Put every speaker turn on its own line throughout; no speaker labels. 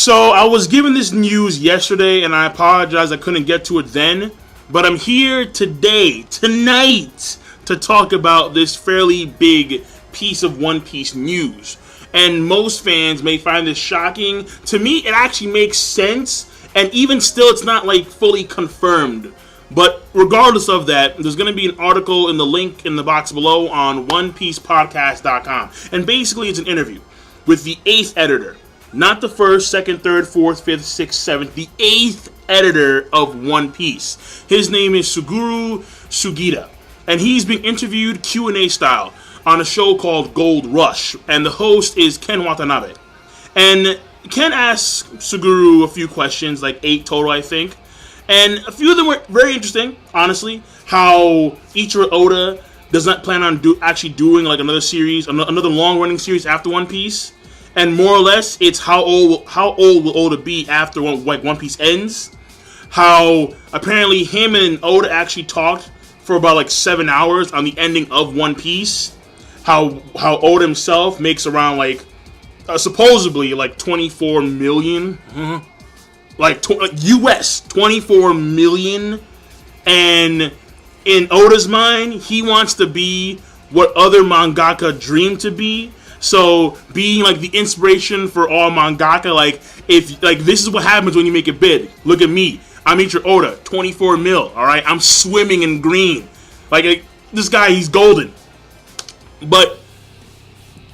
So I was given this news yesterday, and I apologize I couldn't get to it then. But I'm here tonight, to talk about this fairly big piece of One Piece news. And most fans may find this shocking. To me, it actually makes sense. And even still, it's not like fully confirmed. But regardless of that, there's going to be an article in the link in the box below on OnePiecePodcast.com. And basically, it's an interview with the 8th editor. Not the 1st, 2nd, 3rd, 4th, 5th, 6th, 7th. The 8th editor of One Piece. His name is Suguru Sugita. And he's being interviewed Q&A style on a show called Gold Rush. And the host is Ken Watanabe. And Ken asks Suguru a few questions, like 8 total, I think. And a few of them were very interesting, honestly. How Ichiro Oda does not plan on actually doing like another series, another long-running series after One Piece. And more or less, it's how old will Oda be after One Piece ends. How apparently him and Oda actually talked for about like 7 hours on the ending of One Piece. How Oda himself makes around like supposedly like 24 million, like US 24 million, and in Oda's mind, he wants to be what other mangaka dream to be. So being like the inspiration for all mangaka, like if like this is what happens when you make it big. Look at me, I'm Ichiro Oda, 24 mil. All right, I'm swimming in green. Like this guy, he's golden. But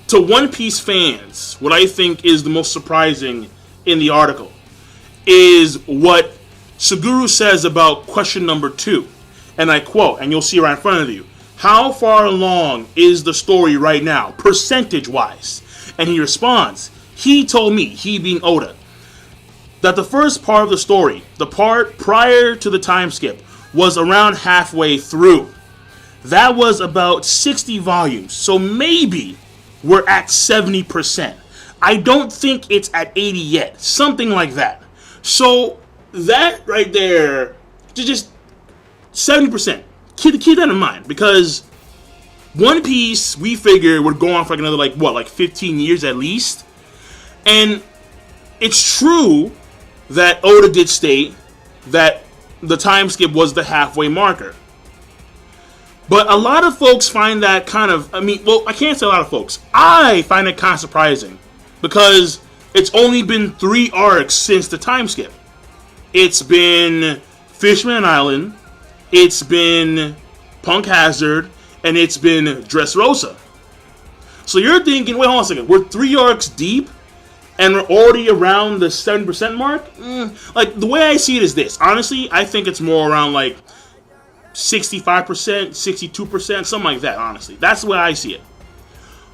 to One Piece fans, what I think is the most surprising in the article is what Suguru says about question number 2. And I quote, and you'll see right in front of you. How far along is the story right now, percentage-wise? And he responds, he told me, he being Oda, that the first part of the story, the part prior to the time skip, was around halfway through. That was about 60 volumes, so maybe we're at 70%. I don't think it's at 80 yet, something like that. So that right there, just 70%. Keep that in mind, because One Piece, we figure, would go on for like another, like 15 years at least. And it's true that Oda did state that the time skip was the halfway marker. But a lot of folks find that kind of, I can't say a lot of folks. I find it kind of surprising, because it's only been 3 arcs since the time skip. It's been Fishman Island, it's been Punk Hazard, and it's been Dressrosa. So you're thinking, wait, hold on a second, we're 3 arcs deep, and we're already around the 70% mark? Like, the way I see it is this. Honestly, I think it's more around, like, 65%, 62%, something like that, honestly. That's the way I see it.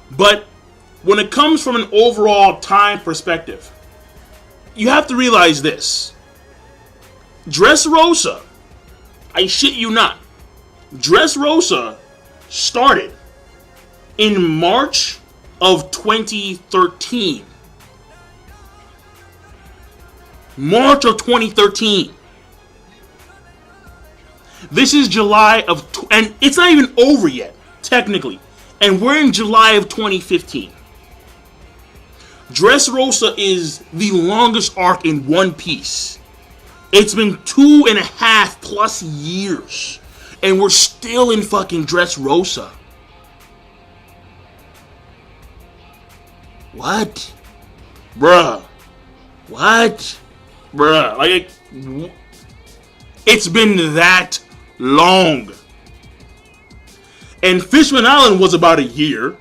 But when it comes from an overall time perspective, you have to realize this. Dressrosa, I shit you not, Dressrosa started in March of 2013. March of 2013. This is July of, and it's not even over yet, technically. And we're in July of 2015. Dressrosa is the longest arc in One Piece. It's been 2.5 plus years. And we're still in fucking Dressrosa. What? Bruh. What? Bruh. Like, it's been that long. And Fishman Island was about a year.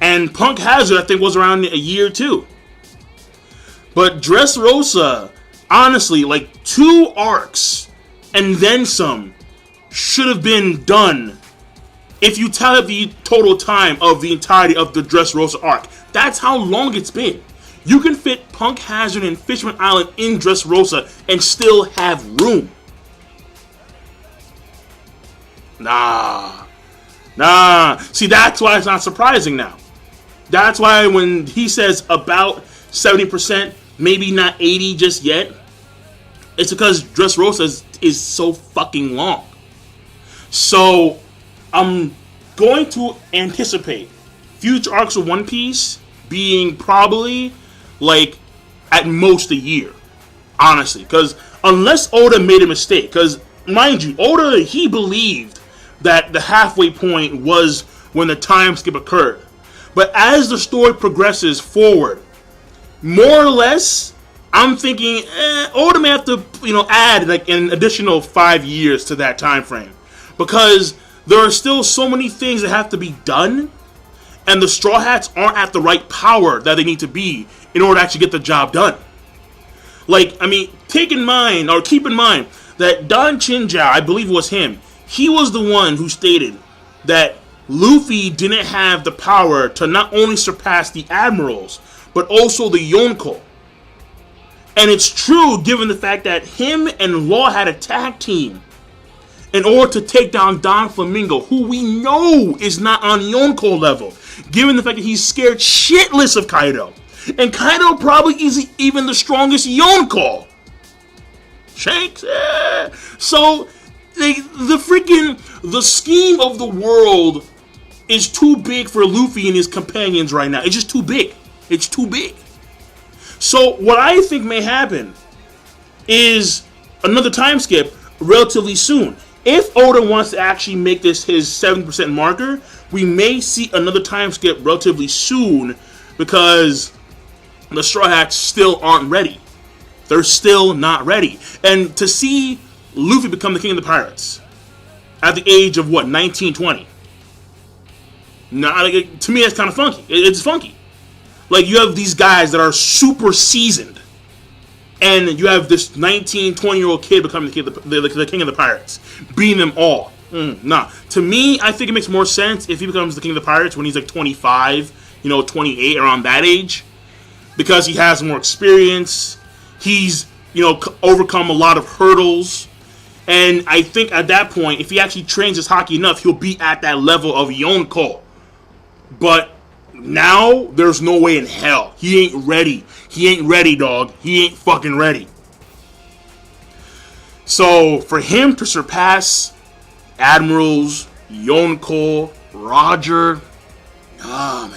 And Punk Hazard, I think, was around a year too. But Dressrosa, honestly, like 2 arcs and then some should have been done if you tally the total time of the entirety of the Dressrosa arc. That's how long it's been. You can fit Punk Hazard and Fishman Island in Dressrosa and still have room. Nah. See, that's why it's not surprising now. That's why when he says about 70%, maybe not 80 just yet, it's because Dressrosa is so fucking long. So, I'm going to anticipate future arcs of One Piece being probably like at most a year, honestly. Because unless Oda made a mistake, because mind you, Oda, he believed that the halfway point was when the time skip occurred. But as the story progresses forward, more or less, I'm thinking Oda may have to, add like an additional 5 years to that time frame, because there are still so many things that have to be done, and the Straw Hats aren't at the right power that they need to be in order to actually get the job done. Like, I mean, keep in mind that Don Chinjao, I believe it was him, he was the one who stated that Luffy didn't have the power to not only surpass the Admirals, but also the Yonko. And it's true, given the fact that him and Law had a tag team in order to take down Don Flamingo, who we know is not on Yonko level, given the fact that he's scared shitless of Kaido. And Kaido probably is even the strongest Yonko. Shanks, So, the scheme of the world is too big for Luffy and his companions right now. It's just too big. It's too big. So, what I think may happen is another time skip relatively soon. If Oda wants to actually make this his 7% marker, we may see another time skip relatively soon, because the Straw Hats still aren't ready. They're still not ready. And to see Luffy become the king of the pirates at the age of, 19, 20? To me, that's kind of funky. It's funky. Like, you have these guys that are super seasoned, and you have this 19, 20-year-old kid becoming the king of the pirates, beating them all. Nah. To me, I think it makes more sense if he becomes the king of the pirates when he's like 25, 28, around that age, because he has more experience. He's, overcome a lot of hurdles. And I think at that point, if he actually trains his hockey enough, he'll be at that level of Yonko. But now, there's no way in hell. He ain't ready. He ain't ready, dog. He ain't fucking ready. So, for him to surpass Admirals, Yonko, Roger, man.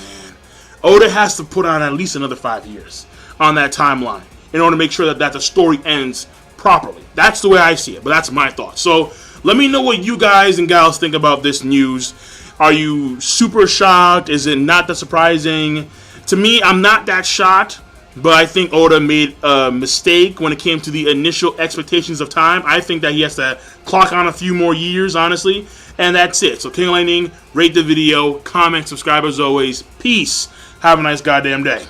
Oda has to put on at least another 5 years on that timeline in order to make sure that the story ends properly. That's the way I see it, but that's my thoughts. So, let me know what you guys and gals think about this news. Are you super shocked? Is it not that surprising? To me, I'm not that shocked, but I think Oda made a mistake when it came to the initial expectations of time. I think that he has to clock on a few more years, honestly, and that's it. So, King Lightning, rate the video, comment, subscribe as always. Peace. Have a nice goddamn day.